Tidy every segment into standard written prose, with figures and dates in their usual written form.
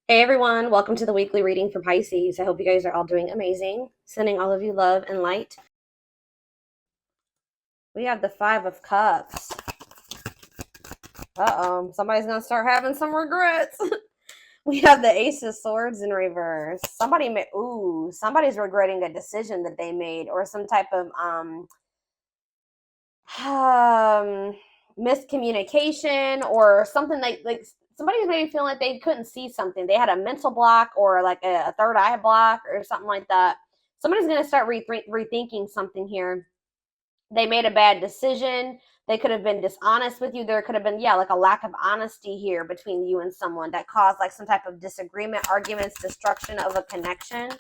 Hey everyone, welcome to the weekly reading for Pisces. I hope you guys are all doing amazing. Sending all of you love and light. We have the Five of Cups. Uh-oh, somebody's gonna start having some regrets. We have the Ace of Swords in reverse. Somebody's regretting a decision that they made or some type of um miscommunication or something like somebody's maybe feeling like they couldn't see something. They had a mental block or like a third eye block or something like that. Somebody's going to start rethinking something here. They made a bad decision. They could have been dishonest with you. There could have been, yeah, like a lack of honesty here between you and someone that caused like some type of disagreement, arguments, destruction of a connection.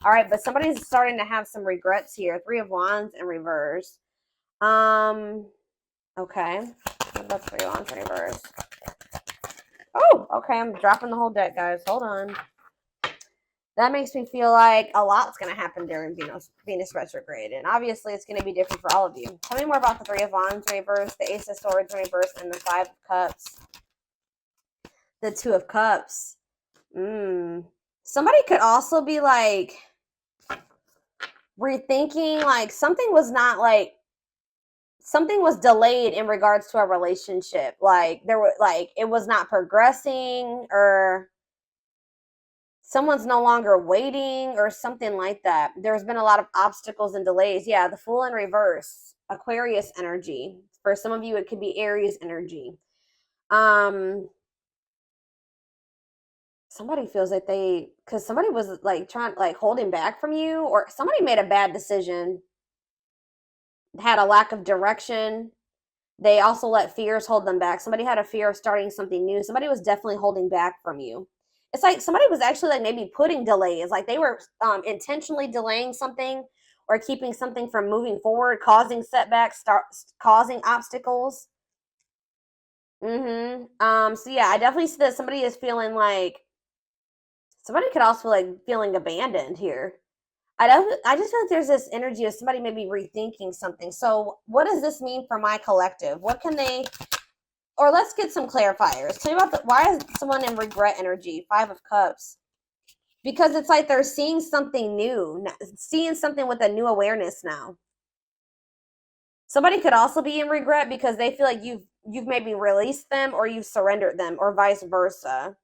All right, but somebody's starting to have some regrets here. Three of Wands in reverse. Um, Okay. What about Three of Wands in reverse? Oh, okay. I'm dropping the whole deck, guys. Hold on. That makes me feel like a lot's going to happen during Venus retrograde. And obviously, it's going to be different for all of you. Tell me more about the Three of Wands in reverse, the Ace of Swords in reverse, and the Five of Cups. The Two of Cups. Somebody could also be like rethinking, like something was delayed in regards to a relationship. Like there were like it was not progressing, or someone's no longer waiting or something like that. There's been a lot of obstacles and delays. Yeah, the Fool in reverse, Aquarius energy. For some of you it could be Aries energy. Somebody feels like because somebody was like trying, like holding back from you, or somebody made a bad decision, had a lack of direction. They also let fears hold them back. Somebody had a fear of starting something new. Somebody was definitely holding back from you. It's like somebody was actually like maybe putting delays, like they were intentionally delaying something or keeping something from moving forward, causing setbacks, causing obstacles. So yeah, I definitely see that somebody is feeling like somebody could also feel like feeling abandoned here. I just feel like there's this energy of somebody maybe rethinking something. So what does this mean for my collective? What can they, or let's get some clarifiers. Tell me about why is someone in regret energy? Five of Cups. Because it's like they're seeing something new, seeing something with a new awareness now. Somebody could also be in regret because they feel like you've maybe released them or you've surrendered them, or vice versa.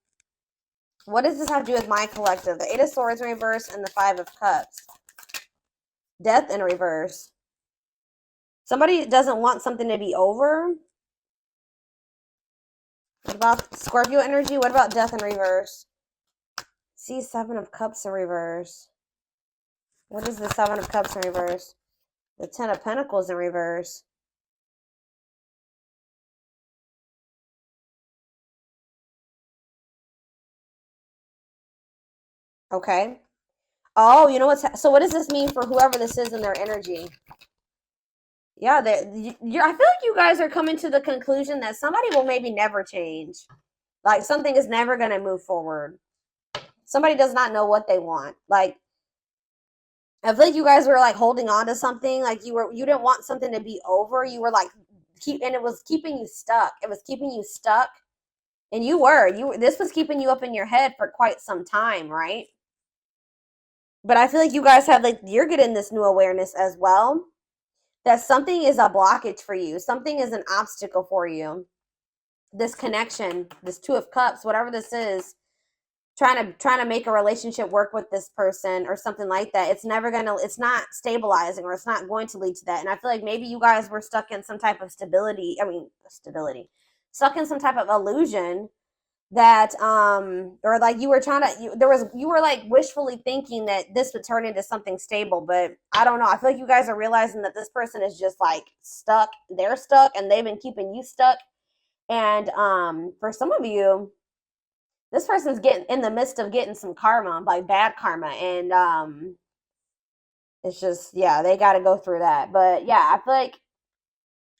What does this have to do with my collective? The Eight of Swords in reverse and the Five of Cups. Death in reverse. Somebody doesn't want something to be over. What about Scorpio energy? What about death in reverse? See, Seven of Cups in reverse. What is the Seven of Cups in reverse? The Ten of Pentacles in reverse. Okay. Oh, you know what's so? What does this mean for whoever this is in their energy? Yeah, I feel like you guys are coming to the conclusion that somebody will maybe never change. Like something is never going to move forward. Somebody does not know what they want. Like I feel like you guys were like holding on to something. Like you didn't want something to be over. You were like and it was keeping you stuck. It was keeping you stuck, and this was keeping you up in your head for quite some time, right? But I feel like you guys have like you're getting this new awareness as well, that something is a blockage for you. Something is an obstacle for you. This connection, this Two of Cups, whatever this is, trying to make a relationship work with this person or something like that. It's not stabilizing, or it's not going to lead to that. And I feel like maybe you guys were stuck in some type of stability, stuck in some type of illusion that or like you were you were like wishfully thinking that this would turn into something stable. But I don't know, I feel like you guys are realizing that this person is just like stuck. They're stuck and they've been keeping you stuck. And for some of you, this person's getting in the midst of getting some karma, like bad karma. And it's just, yeah, they got to go through that. But yeah, I feel like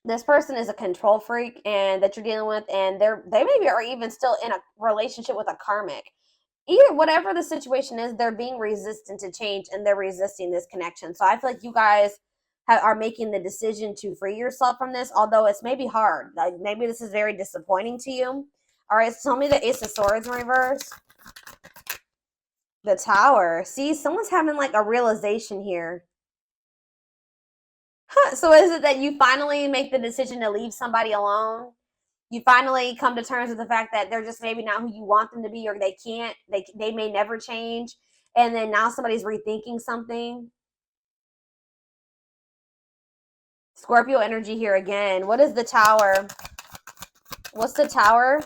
this person is a control freak and that you're dealing with, and they maybe are even still in a relationship with a karmic. Either whatever the situation is, they're being resistant to change and they're resisting this connection. So I feel like you guys are making the decision to free yourself from this, although it's maybe hard. Like maybe this is very disappointing to you. All right, so tell me the Ace of Swords in reverse. The Tower. See, someone's having like a realization here. Huh, so is it that you finally make the decision to leave somebody alone? You finally come to terms with the fact that they're just maybe not who you want them to be, or they can't, they may never change, and then now somebody's rethinking something. Scorpio energy here again. What is the Tower? What's the Tower?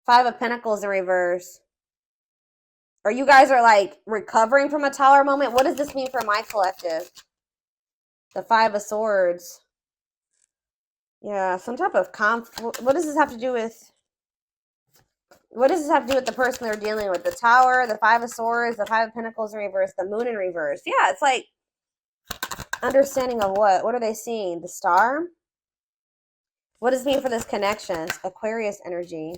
Five of Pentacles in reverse. Or you guys are like recovering from a Tower moment. What does this mean for my collective? The Five of Swords. Yeah, some type of what does this have to do with? What does this have to do with the person they're dealing with? The Tower, the Five of Swords, the Five of Pentacles in reverse, the Moon in reverse. Yeah, it's like understanding of what? What are they seeing? The Star? What does it mean for this connection? Aquarius energy.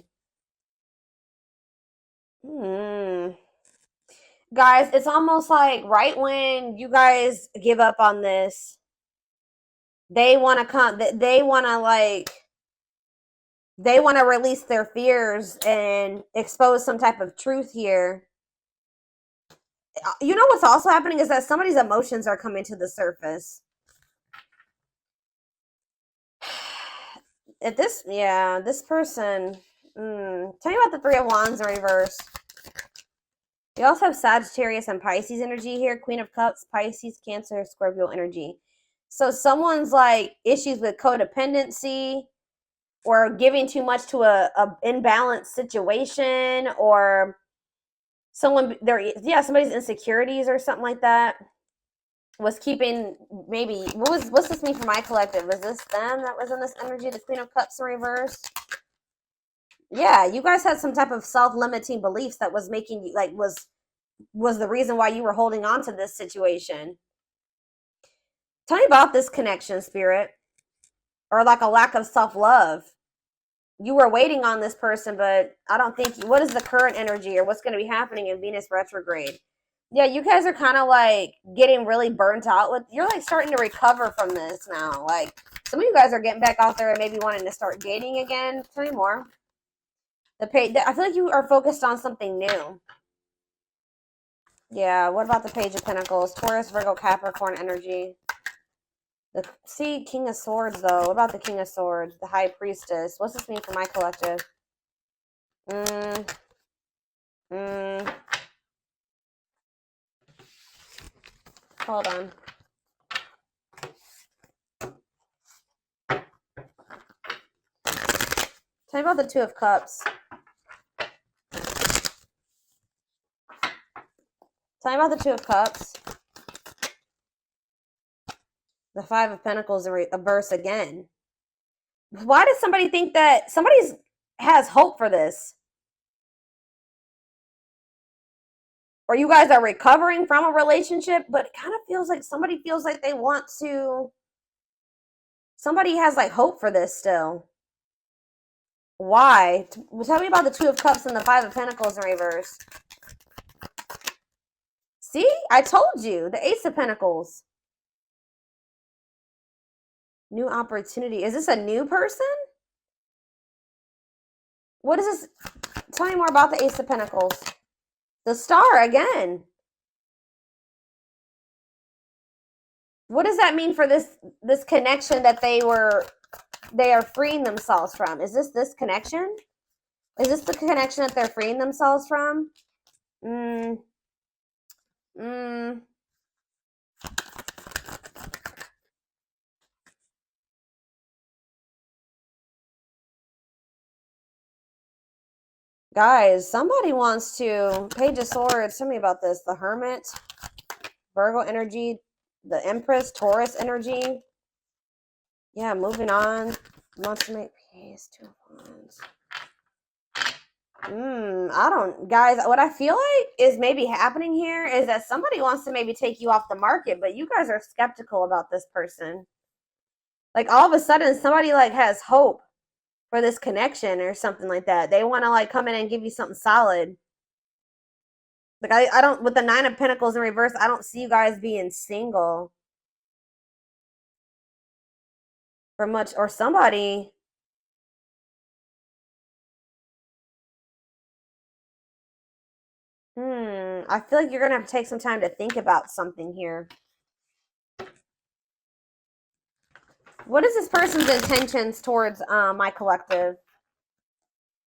Guys, it's almost like right when you guys give up on this, they want to come, they want to like, they want to release their fears and expose some type of truth here. You know what's also happening is that somebody's emotions are coming to the surface. If this, yeah, this person, tell me about the Three of Wands in reverse. You also have Sagittarius and Pisces energy here. Queen of Cups, Pisces, Cancer, Scorpio energy. So someone's like issues with codependency or giving too much to a imbalanced situation, or someone somebody's insecurities or something like that was keeping, maybe what's this mean for my collective? Is this them that was in this energy, the Queen of Cups in reverse? Yeah, you guys had some type of self-limiting beliefs that was making you like was the reason why you were holding on to this situation. Tell me about this connection, Spirit. Or like a lack of self-love. You were waiting on this person, but I don't think, what is the current energy or what's going to be happening in Venus retrograde? Yeah, you guys are kind of like getting really burnt out with, you're like starting to recover from this now. Like some of you guys are getting back out there and maybe wanting to start dating again. Tell me more. I feel like you are focused on something new. Yeah, what about the Page of Pentacles? Taurus, Virgo, Capricorn energy. See, King of Swords, though. What about the King of Swords? The High Priestess. What's this mean for my collective? Hold on. Tell me about the Two of Cups. Tell me about the Two of Cups. The Five of Pentacles in reverse again. Why does somebody think that somebody has hope for this? Or you guys are recovering from a relationship, but it kind of feels like somebody feels like they want to. Somebody has like hope for this still. Why? Tell me about the Two of Cups and the Five of Pentacles in reverse. See? I told you. The Ace of Pentacles. New opportunity. Is this a new person? What is this? Tell me more about the Ace of Pentacles. The Star again. What does that mean for this connection that they are freeing themselves from? Is this connection? Is this the connection that they're freeing themselves from? Guys, somebody wants to. Page of Swords. Tell me about this. The Hermit. Virgo energy. The Empress. Taurus energy. Yeah, moving on. Wants to make peace. Two of Wands. I don't, guys, what I feel like is maybe happening here is that somebody wants to maybe take you off the market, but you guys are skeptical about this person. Like all of a sudden somebody like has hope for this connection or something like that. They want to like come in and give you something solid. Like I don't, with the Nine of Pentacles in reverse, I don't see you guys being single for much, or somebody. I feel like you're going to have to take some time to think about something here. What is this person's intentions towards my collective?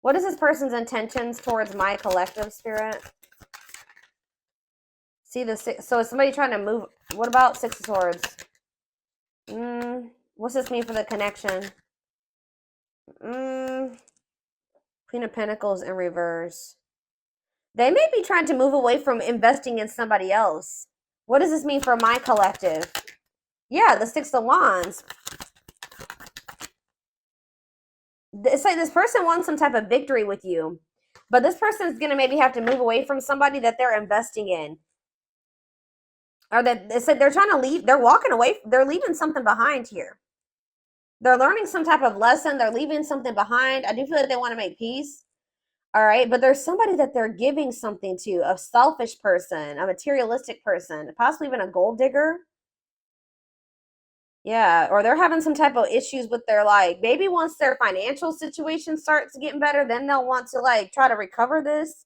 What is this person's intentions towards my collective, Spirit? See the six. So is somebody trying to move? What about Six of Swords? What's this mean for the connection? Queen of Pentacles in reverse. They may be trying to move away from investing in somebody else. What does this mean for my collective? Yeah, the Six of Wands. It's like this person wants some type of victory with you. But this person is going to maybe have to move away from somebody that they're investing in. Or that it's like they're trying to leave. They're walking away. They're leaving something behind here. They're learning some type of lesson. They're leaving something behind. I do feel like they want to make peace. All right. But there's somebody that they're giving something to, a selfish person, a materialistic person, possibly even a gold digger. Yeah. Or they're having some type of issues with their, like, maybe once their financial situation starts getting better, then they'll want to, like, try to recover this.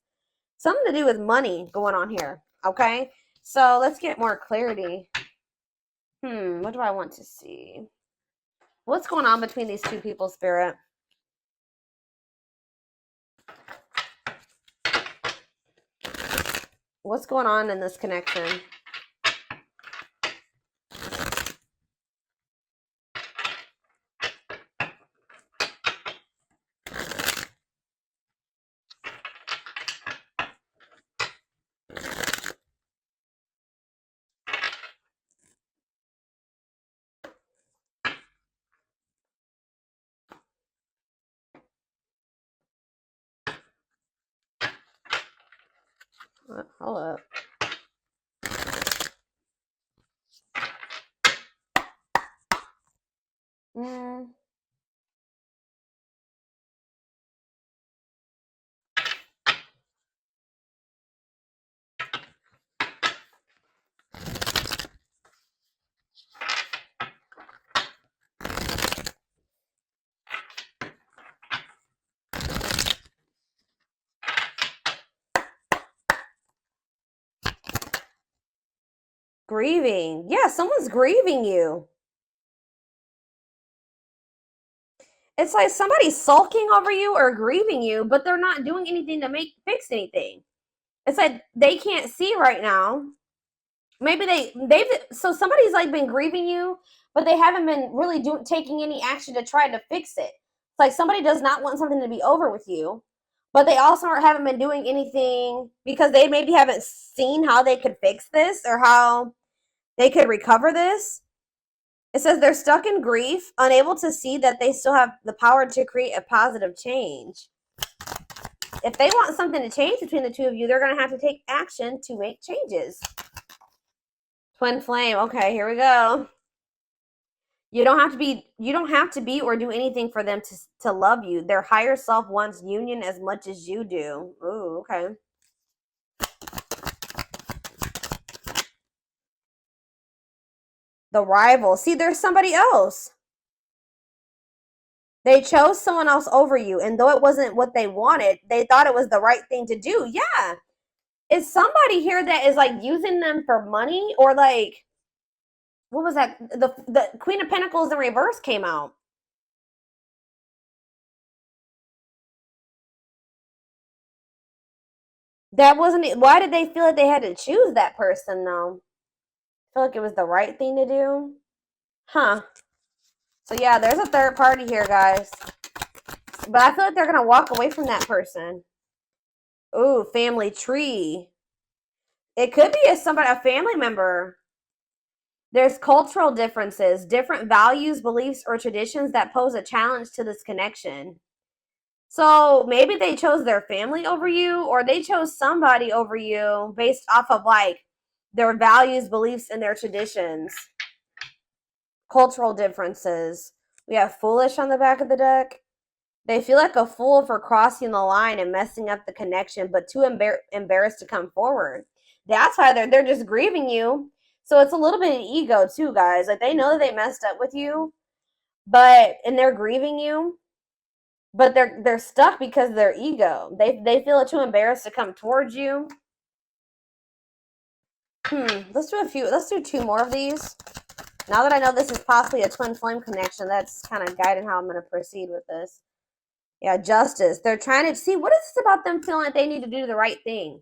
Something to do with money going on here. Okay. So let's get more clarity. What do I want to see? What's going on between these two people, Spirit? What's going on in this connection? Hold up. Grieving. Yeah, someone's grieving you. It's like somebody's sulking over you or grieving you, but they're not doing anything to fix anything. It's like they can't see right now. Maybe so somebody's like been grieving you, but they haven't been really taking any action to try to fix it. It's like somebody does not want something to be over with you, but they also haven't been doing anything because they maybe haven't seen how they could fix this or how they could recover this. It says they're stuck in grief, unable to see that they still have the power to create a positive change. If they want something to change between the two of you, they're going to have to take action to make changes. Twin flame. Okay, here we go. You don't have to be or do anything for them to love you. Their higher self wants union as much as you do. Ooh, okay. The rival. See, there's somebody else. They chose someone else over you, and though it wasn't what they wanted, they thought it was the right thing to do. Yeah. Is somebody here that is like using them for money, or like, what was that? The Queen of Pentacles in reverse came out. That wasn't it. Why did they feel like they had to choose that person though? I feel like it was the right thing to do. Huh. So yeah, there's a third party here, guys. But I feel like they're gonna walk away from that person. Ooh, family tree. It could be a family member. There's cultural differences, different values, beliefs, or traditions that pose a challenge to this connection. So maybe they chose their family over you, or they chose somebody over you based off of like their values, beliefs, and their traditions. Cultural differences. We have foolish on the back of the deck. They feel like a fool for crossing the line and messing up the connection, but too embarrassed to come forward. That's why they're just grieving you. So it's a little bit of ego too, guys. Like they know that they messed up with you, and they're grieving you, but they're stuck because of their ego. They feel too embarrassed to come towards you. Let's do two more of these. Now that I know this is possibly a twin flame connection, that's kind of guiding how I'm going to proceed with this. Yeah, justice. They're trying to see, what is this about them feeling like they need to do the right thing?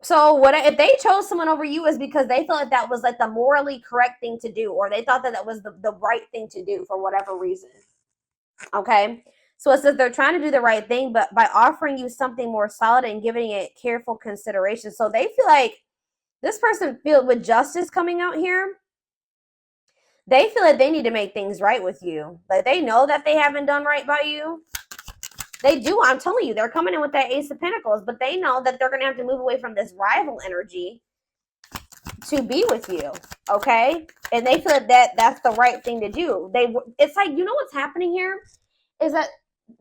So what if they chose someone over you is because they felt like that was like the morally correct thing to do, or they thought that that was the right thing to do for whatever reason. Okay. So it says they're trying to do the right thing, but by offering you something more solid and giving it careful consideration. So they feel like this person feel with justice coming out here. They feel like they need to make things right with you. Like they know that they haven't done right by you. They do. I'm telling you, they're coming in with that Ace of Pentacles, but they know that they're going to have to move away from this rival energy to be with you. Okay. And they feel that that's the right thing to do. It's like, you know what's happening here is that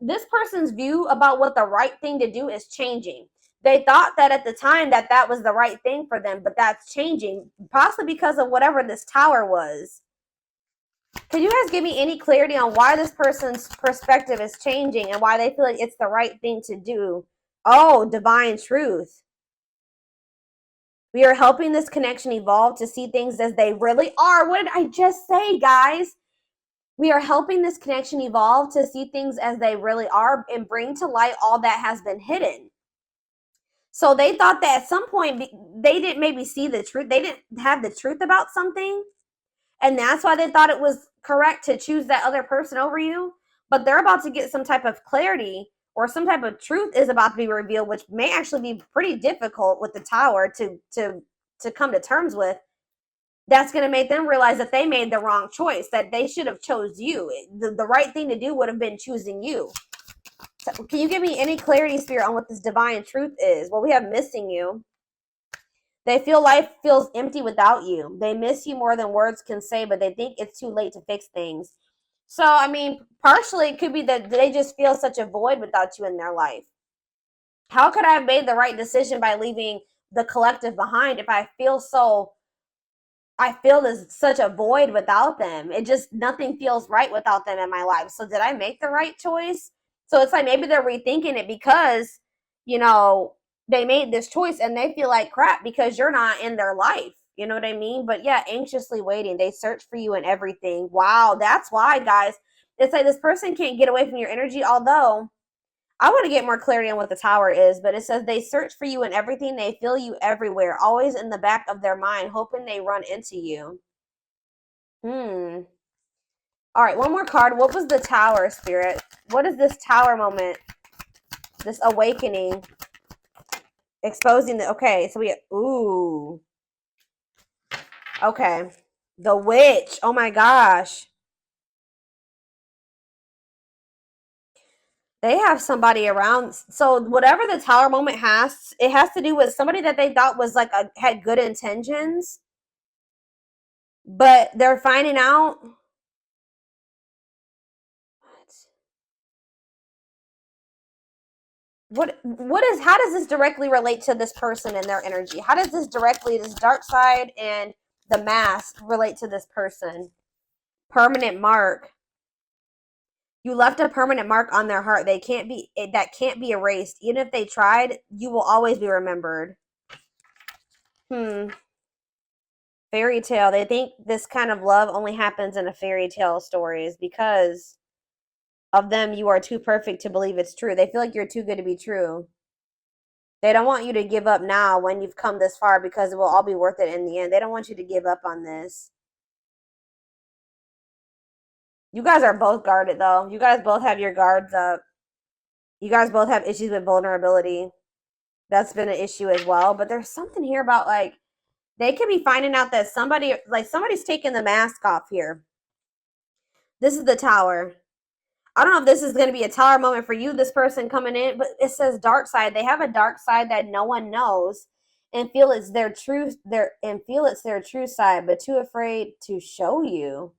this person's view about what the right thing to do is changing. They thought that at the time that that was the right thing for them, but that's changing, possibly because of whatever this tower was. Can you guys give me any clarity on why this person's perspective is changing and why they feel like it's the right thing to do? Oh, divine truth. We are helping this connection evolve to see things as they really are. What did I just say, guys? We are helping this connection evolve to see things as they really are and bring to light all that has been hidden. So they thought that at some point they didn't maybe see the truth. They didn't have the truth about something. And that's why they thought it was correct to choose that other person over you. But they're about to get some type of clarity or some type of truth is about to be revealed, which may actually be pretty difficult with the tower to come to terms with. That's going to make them realize that they made the wrong choice, that they should have chose you. The right thing to do would have been choosing you. So can you give me any clarity, Spirit, on what this divine truth is? Well, we have missing you. They feel life feels empty without you. They miss you more than words can say, but they think it's too late to fix things. So, I mean, partially it could be that they just feel such a void without you in their life. How could I have made the right decision by leaving the collective behind if I feel there's such a void without them? It just, nothing feels right without them in my life. So did I make the right choice? So it's like maybe they're rethinking it because, you know, they made this choice and they feel like crap because you're not in their life. You know what I mean? But yeah, anxiously waiting. They search for you and everything. Wow, that's why, guys. It's like this person can't get away from your energy, although I want to get more clarity on what the tower is, but it says they search for you in everything. They feel you everywhere, always in the back of their mind, hoping they run into you. All right, one more card. What was the tower, Spirit? What is this tower moment? This awakening. Exposing the, okay, so we, ooh. Okay. The witch. Oh my gosh. They have somebody around. So whatever the tower moment has, it has to do with somebody that they thought was like had good intentions, but they're finding out. What is, how does this directly relate to this person and their energy? How does this directly, this dark side and the mask relate to this person? Permanent mark. You left a permanent mark on their heart. That can't be erased. Even if they tried, you will always be remembered. Fairy tale. They think this kind of love only happens in a fairy tale stories because of them. You are too perfect to believe it's true. They feel like you're too good to be true. They don't want you to give up now when you've come this far because it will all be worth it in the end. They don't want you to give up on this. You guys are both guarded, though. You guys both have your guards up. You guys both have issues with vulnerability. That's been an issue as well. But there's something here about, like, they could be finding out that somebody's taking the mask off here. This is the tower. I don't know if this is going to be a tower moment for you, this person coming in, but it says dark side. They have a dark side that no one knows and feel it's their true side, but too afraid to show you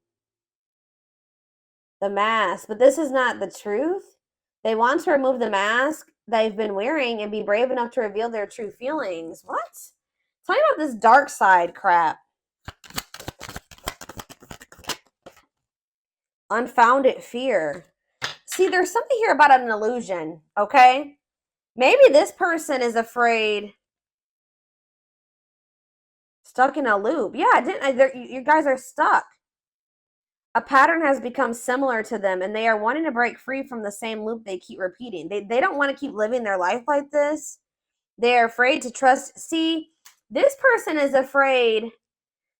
the mask. But this is not the truth. They want to remove the mask they've been wearing and be brave enough to reveal their true feelings. What? Tell me about this dark side crap. Unfounded fear. See, there's something here about an illusion, okay? Maybe this person is afraid Stuck in a loop. Yeah, you guys are stuck. A pattern has become similar to them, and they are wanting to break free from the same loop they keep repeating. They don't want to keep living their life like this. They're afraid to trust. See, this person is afraid.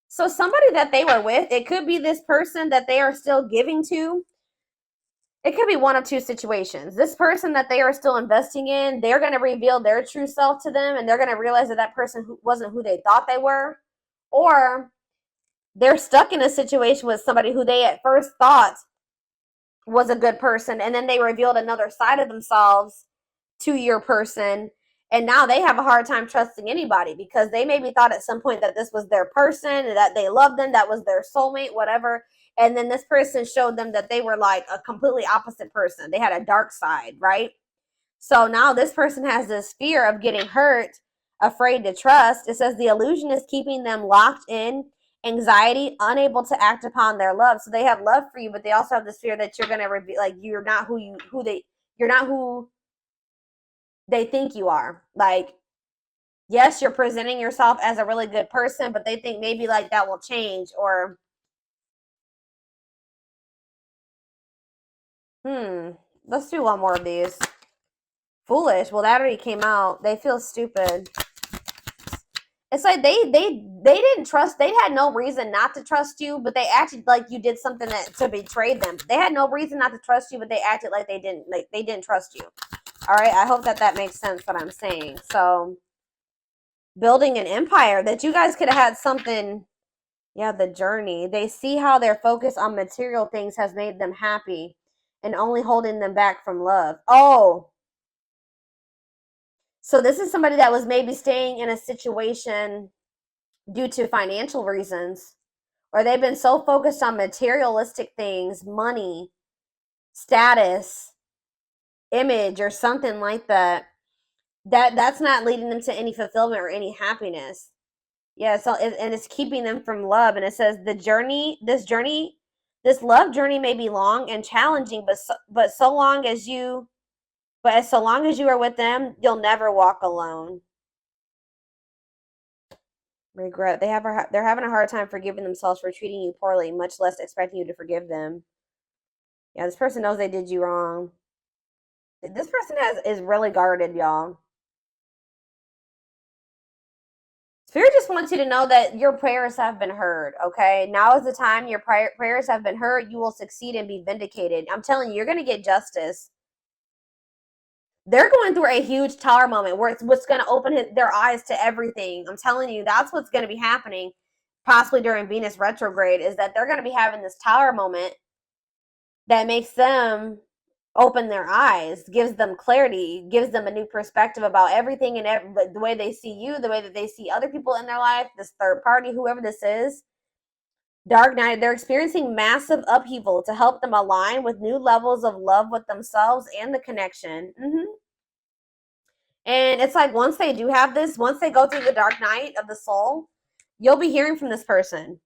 So somebody that they were with, it could be this person that they are still giving to. It could be one of two situations. This person that they are still investing in, they're going to reveal their true self to them, and they're going to realize that that person wasn't who they thought they were. Or they're stuck in a situation with somebody who they at first thought was a good person, and then they revealed another side of themselves to your person, and now they have a hard time trusting anybody because they maybe thought at some point that this was their person and that they loved them, that was their soulmate, whatever, and then this person showed them that they were like a completely opposite person. They had a dark side, right? So now this person has this fear of getting hurt, afraid to trust. It says the illusion is keeping them locked in anxiety, unable to act upon their love. So they have love for you, but they also have this fear that you're going to reveal, like, you're not you're not who they think you are. Like, yes, you're presenting yourself as a really good person, but they think maybe like that will change. Or let's do one more of these. Foolish. Well, that already came out. They feel stupid. It's like they didn't trust. They had no reason not to trust you, but they acted like you did something to betray them. They had no reason not to trust you, but they acted like they didn't trust you. All right, I hope that makes sense what I'm saying. So, building an empire, that you guys could have had something. Yeah, the journey. They see how their focus on material things has made them happy and only holding them back from love. Oh, so this is somebody that was maybe staying in a situation due to financial reasons, or they've been so focused on materialistic things, money, status, image, or something like that, that's not leading them to any fulfillment or any happiness. Yeah, so and it's keeping them from love. And it says this love journey may be long and challenging, but so long as you are with them, you'll never walk alone. Regret. They're having a hard time forgiving themselves for treating you poorly, much less expecting you to forgive them. Yeah, this person knows they did you wrong. This person is really guarded, y'all. Spirit just wants you to know that your prayers have been heard, okay? Now is the time your prayers have been heard. You will succeed and be vindicated. I'm telling you, you're going to get justice. They're going through a huge tower moment where it's what's going to open their eyes to everything. I'm telling you, that's what's going to be happening, possibly during Venus retrograde, is that they're going to be having this tower moment that makes them open their eyes, gives them clarity, gives them a new perspective about everything and the way they see you, the way that they see other people in their life, this third party, whoever this is. Dark night, they're experiencing massive upheaval to help them align with new levels of love with themselves and the connection. And it's like once they do have this, once they go through the dark night of the soul, you'll be hearing from this person.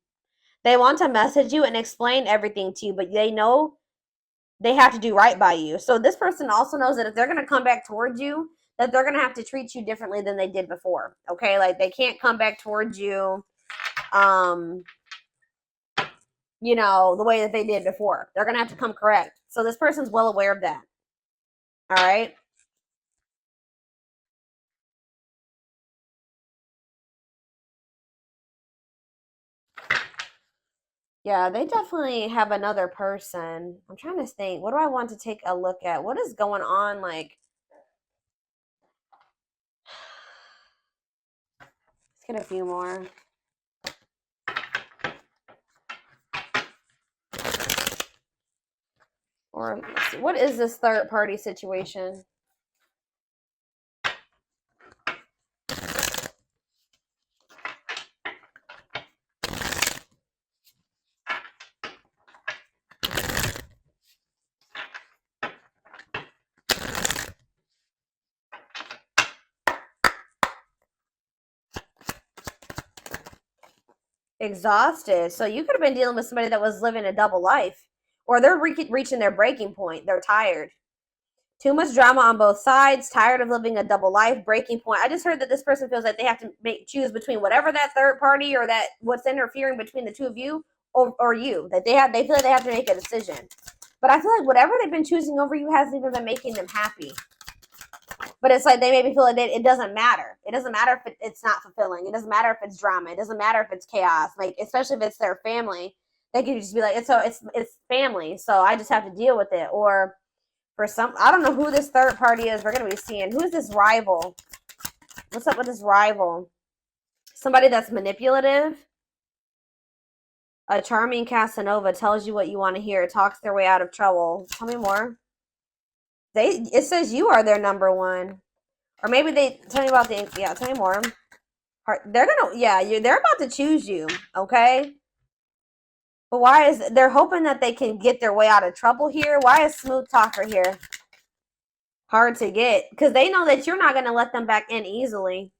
They want to message you and explain everything to you, but they know they have to do right by you. So this person also knows that if they're going to come back towards you, that they're going to have to treat you differently than they did before. Okay? Like they can't come back towards you the way that they did before. They're going to have to come correct. So this person's well aware of that. All right? Yeah, they definitely have another person. I'm trying to think. What do I want to take a look at? What is going on? Like, let's get a few more. Or let's see, what is this third party situation? Exhausted. So you could have been dealing with somebody that was living a double life, or they're reaching their breaking point. They're tired. Too much drama on both sides, tired of living a double life, breaking point. I just heard that this person feels like they have to choose between whatever that third party or that what's interfering between the two of you or you. That they feel like they have to make a decision. But I feel like whatever they've been choosing over you hasn't even been making them happy. But it's like they maybe feel like it doesn't matter. It doesn't matter if it's not fulfilling. It doesn't matter if it's drama. It doesn't matter if it's chaos. Like, especially if it's their family, they could just be like, it's family, so I just have to deal with it. Or for some, I don't know who this third party is. We're gonna be seeing who's this rival. What's up with this rival? Somebody that's manipulative. A charming Casanova tells you what you want to hear. Talks their way out of trouble. Tell me more. It says you are their number one. Or maybe they tell me about tell me more. They're about to choose you, okay? But they're hoping that they can get their way out of trouble here. Why is smooth talker here? Hard to get. Because they know that you're not going to let them back in easily.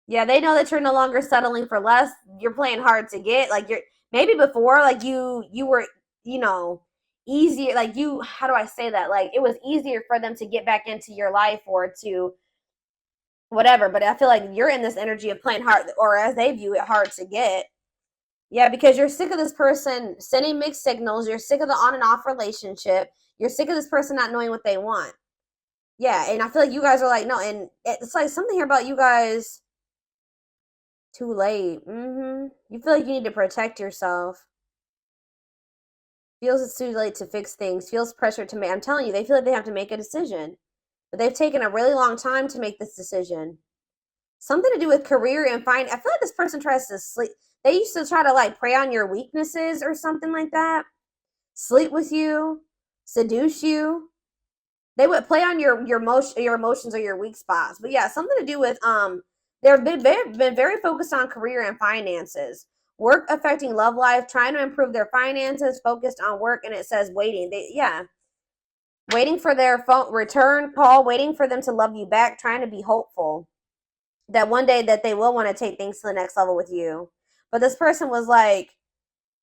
Yeah, they know that you're no longer settling for less. You're playing hard to get. Like, maybe before, like, you were, easier, like, how do I say that? Like, it was easier for them to get back into your life or to whatever. But I feel like you're in this energy of playing hard, or as they view it, hard to get. Yeah, because you're sick of this person sending mixed signals. You're sick of the on and off relationship. You're sick of this person not knowing what they want. Yeah, and I feel like you guys are like, no, and it's like something here about you guys. Too late. You feel like you need to protect yourself. Feels it's too late to fix things. Feels pressure to make. I'm telling you, they feel like they have to make a decision. But they've taken a really long time to make this decision. Something to do with career and I feel like this person tries to sleep. They used to try to like prey on your weaknesses or something like that. Sleep with you. Seduce you. They would play on your emotions or your weak spots. But yeah, something to do with they've been very focused on career and finances. Work affecting love life, trying to improve their finances, focused on work, and it says waiting. Waiting for their phone return call, waiting for them to love you back, trying to be hopeful that one day that they will want to take things to the next level with you. But this person was like,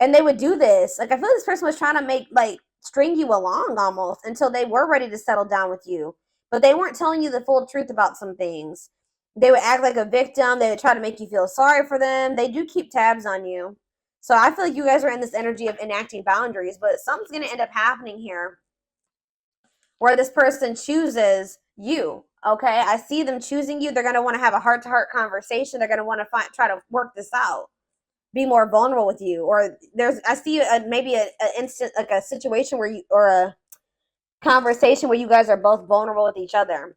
and they would do this. Like, I feel like this person was trying to string you along almost until they were ready to settle down with you. But they weren't telling you the full truth about some things. They would act like a victim. They would try to make you feel sorry for them. They do keep tabs on you. So I feel like you guys are in this energy of enacting boundaries, but something's going to end up happening here where this person chooses you. Okay, I see them choosing you. They're going to want to have a heart-to-heart conversation. They're going to want to try to work this out, be more vulnerable with you. Or I see maybe an instant, like a situation where or a conversation where you guys are both vulnerable with each other.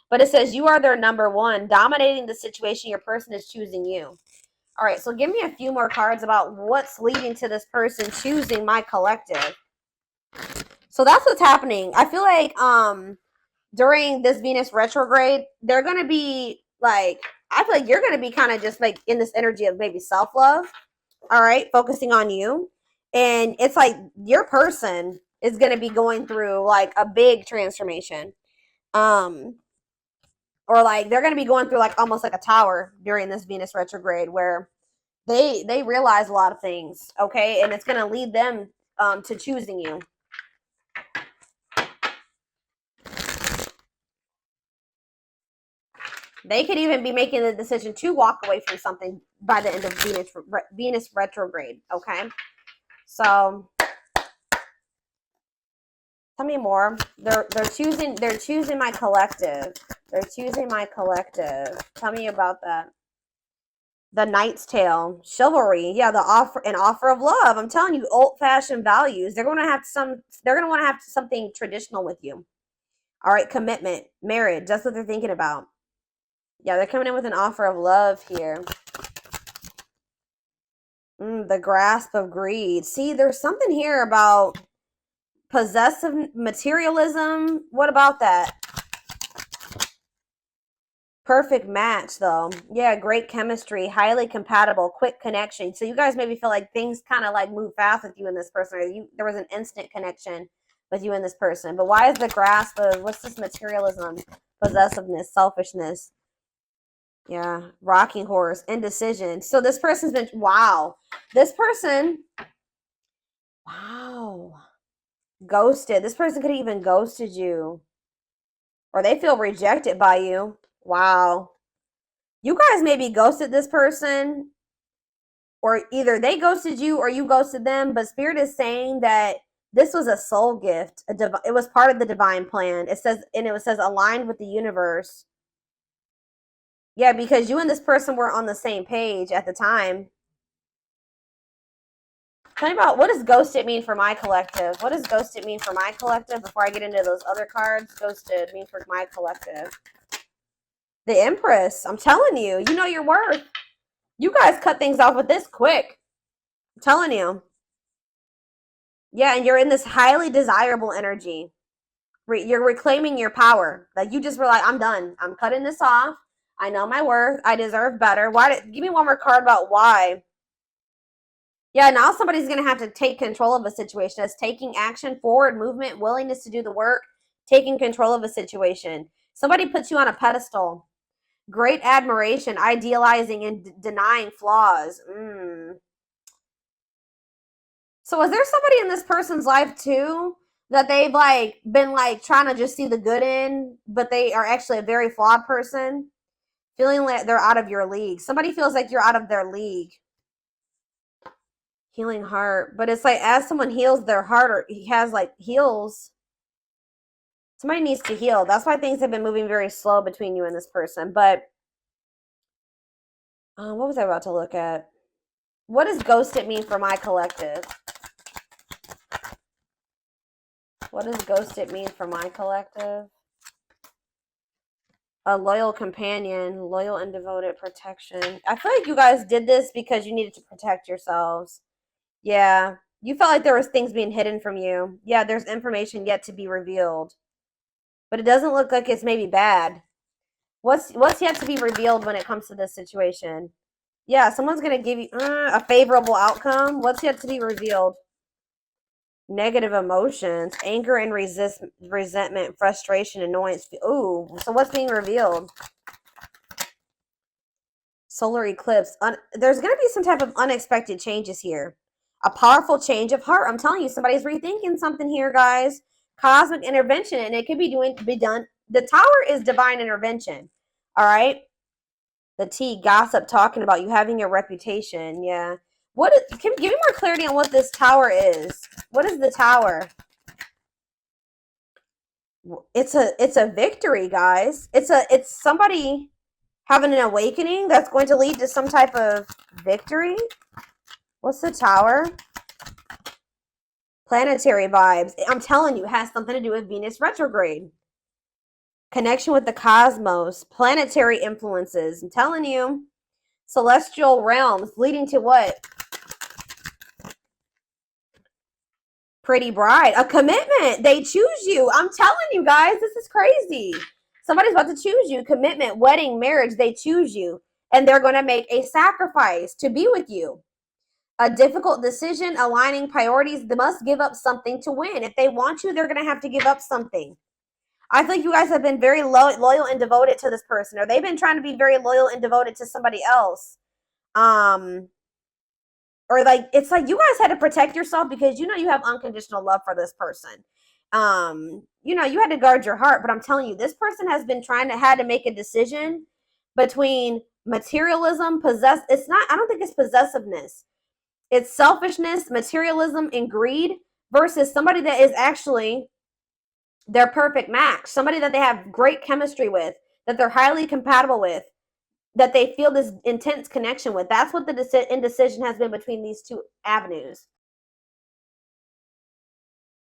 But it says you are their number one, dominating the situation. Your person is choosing you. All right, so give me a few more cards about what's leading to this person choosing my collective. So that's what's happening. I feel like during this Venus retrograde, they're going to be like, I feel like you're going to be kind of just like in this energy of maybe self-love. All right, focusing on you. And it's like your person is going to be going through like a big transformation. Or like they're going to be going through like almost like a tower during this Venus retrograde where they realize a lot of things, okay? And it's going to lead them to choosing you. They could even be making the decision to walk away from something by the end of Venus retrograde, okay? So tell me more. They're choosing my collective. They're choosing my collective. Tell me about that. The Knight's Tale, chivalry. Yeah, an offer of love. I'm telling you, old-fashioned values. They're going to want to have something traditional with you. All right, commitment, marriage. That's what they're thinking about. Yeah, they're coming in with an offer of love here. The grasp of greed. See, there's something here about possessive materialism. What about that? Perfect match, though. Yeah, great chemistry, highly compatible, quick connection. So you guys maybe feel like things kind of like move fast with you and this person. Or there was an instant connection with you and this person. But why is the grasp of, what's this materialism, possessiveness, selfishness? Yeah, rocking horse, indecision. So this person's been, wow. This person, wow. Ghosted. This person could have even ghosted you. Or they feel rejected by you. Wow. You guys maybe ghosted this person, or either they ghosted you or you ghosted them, but Spirit is saying that this was a soul gift. It was part of the divine plan. It says, and it says aligned with the universe. Yeah, because you and this person were on the same page at the time. Tell me about, what does ghosted mean for my collective? What does ghosted mean for my collective? Before I get into those other cards, ghosted mean for my collective. The Empress. I'm telling you, you know your worth. You guys cut things off with this quick. I'm telling you. Yeah, and you're in this highly desirable energy. You're reclaiming your power. Like, you just were like, I'm done. I'm cutting this off. I know my worth. I deserve better. Give me one more card about why. Yeah, now somebody's going to have to take control of a situation. It's taking action, forward movement, willingness to do the work, taking control of a situation. Somebody puts you on a pedestal. Great admiration, idealizing and denying flaws. So is there somebody in this person's life too that they've like been like trying to just see the good in, but they are actually a very flawed person? Feeling like they're out of your league. Somebody feels like you're out of their league. Healing heart. But it's like as someone heals their heart, or he has like heals, somebody needs to heal. That's why things have been moving very slow between you and this person. But what was I about to look at? What does ghosted mean for my collective? What does ghosted mean for my collective? A loyal companion, loyal and devoted protection. I feel like you guys did this because you needed to protect yourselves. Yeah. You felt like there was things being hidden from you. Yeah, there's information yet to be revealed. But it doesn't look like it's maybe bad. What's yet to be revealed when it comes to this situation? Yeah, someone's going to give you a favorable outcome. What's yet to be revealed? Negative emotions, anger and resentment, frustration, annoyance. Ooh, so what's being revealed? Solar eclipse. There's going to be some type of unexpected changes here. A powerful change of heart. I'm telling you, somebody's rethinking something here, guys. Cosmic intervention, and it could be done. The Tower is divine intervention. All right. The T, gossip, talking about you having your reputation. Yeah. Give me more clarity on what this Tower is. What is the Tower? It's a victory, guys. It's somebody having an awakening that's going to lead to some type of victory. What's the Tower? Planetary vibes. I'm telling you, it has something to do with Venus retrograde. Connection with the cosmos. Planetary influences. I'm telling you. Celestial realms leading to what? Pretty bride. A commitment. They choose you. I'm telling you guys, this is crazy. Somebody's about to choose you. Commitment, wedding, marriage. They choose you. And they're going to make a sacrifice to be with you. A difficult decision, aligning priorities. They must give up something to win. If they want you, they're going to have to give up something. I feel like you guys have been very loyal and devoted to this person, or they've been trying to be very loyal and devoted to somebody else. Or like, it's like you guys had to protect yourself because you know you have unconditional love for this person. You know, you had to guard your heart, but I'm telling you, this person has been had to make a decision between materialism, I don't think it's possessiveness. It's selfishness, materialism, and greed versus somebody that is actually their perfect match, somebody that they have great chemistry with, that they're highly compatible with, that they feel this intense connection with. That's what the indecision has been between these two avenues.